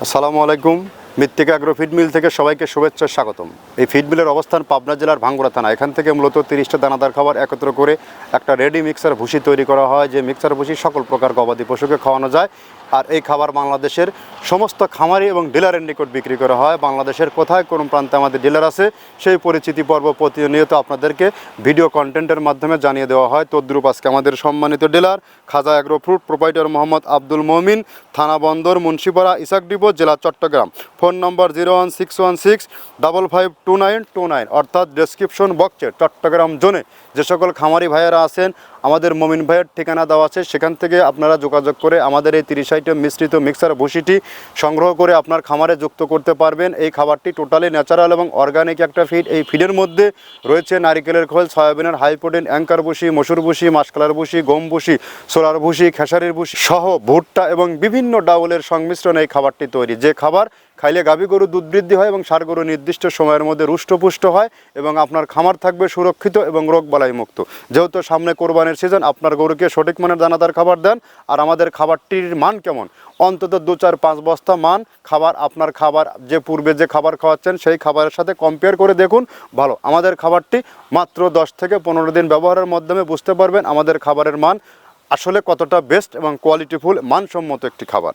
আসসালামু আলাইকুম। মৃত্তিকা অ্যাগ্রো ফিড মিল থেকে সবাইকে শুভেচ্ছা স্বাগতম। এই ফিড মিলের অবস্থান পাবনা জেলার ভাঙ্গুড়া থানা। এখান থেকে মূলত 30টা দানাদার খাবার একত্র করে একটা রেডি মিক্সার ভুসি তৈরি করা হয়, যে মিক্সার ভুসি সকল প্রকার গবাদি পশুকে খাওয়ানো যায়। আর এই খাবার বাংলাদেশের সমস্ত খামারি এবং ডিলারের নিকট বিক্রি করা হয়। বাংলাদেশের কোথায় কোন প্রান্তে আমাদের ডিলার আছে সেই পরিচিতি পর্ব প্রতিনিয়ত আপনাদেরকে ভিডিও কন্টেন্টের মাধ্যমে জানিয়ে দেওয়া হয়। তদ্রূপ আজকে আমাদের সম্মানিত dealer Khaja agro fruit proprietor Mohammad Abdul Momin, থানা বন্দর, মুন্সিপাড়া, ইসাক ডিপো, জেলা চট্টগ্রাম। ফোন নম্বর 01616552929, অর্থাৎ ডেসক্রিপশন বক্সে চট্টগ্রাম জোনে যে সকল খামারি ভাইয়েরা আছেন আমাদের মমিন ভাইয়ের ঠিকানা দেওয়া আছে, সেখান থেকে আপনারা যোগাযোগ করে আমাদের এই 30 আইটেম মিশ্রিত মিক্সার ভুসিটি সংগ্রহ করে আপনার খামারে যুক্ত করতে পারবেন। এই খাবারটি টোটালি ন্যাচারাল এবং অর্গানিক একটা ফিড। এই ফিডের মধ্যে রয়েছে নারিকেলের খোল, সয়াবিনের হাই প্রোটিন, অ্যাঙ্কার ভুসি, মসুর ভুসি, মাসকালার ভুসি, গম ভুসি, সোলার ভুসি, খেসারির ভুসি সহ ভুট্টা এবং বিভিন্ন ডাউলের সংমিশ্রণে এই খাবারটি তৈরি। যে খাবার খাইলে গাভী গরু দুধ বৃদ্ধি হয় এবং ষাঁড় গরু নির্দিষ্ট সময়ের মধ্যে রুষ্টপুষ্ট হয় এবং আপনার খামার থাকবে সুরক্ষিত এবং রোগবালাই মুক্ত। যেহেতু সামনে কোরবানির সিজন, আপনার গরুকে সঠিক মানের দানাদার খাবার দেন। আর আমাদের খাবারটির মান কেমন? অন্তত 2-4-5 বস্তা মান খাবার, আপনার খাবার যে পূর্বে যে খাবার খাওয়াচ্ছেন সেই খাবারের সাথে কম্পেয়ার করে দেখুন ভালো। আমাদের খাবারটি মাত্র 10 থেকে 15 দিন ব্যবহারের মাধ্যমে বুঝতে পারবেন আমাদের খাবারের মান আসলে কতটা বেস্ট এবং কোয়ালিটিফুল মানসম্মত একটি খাবার।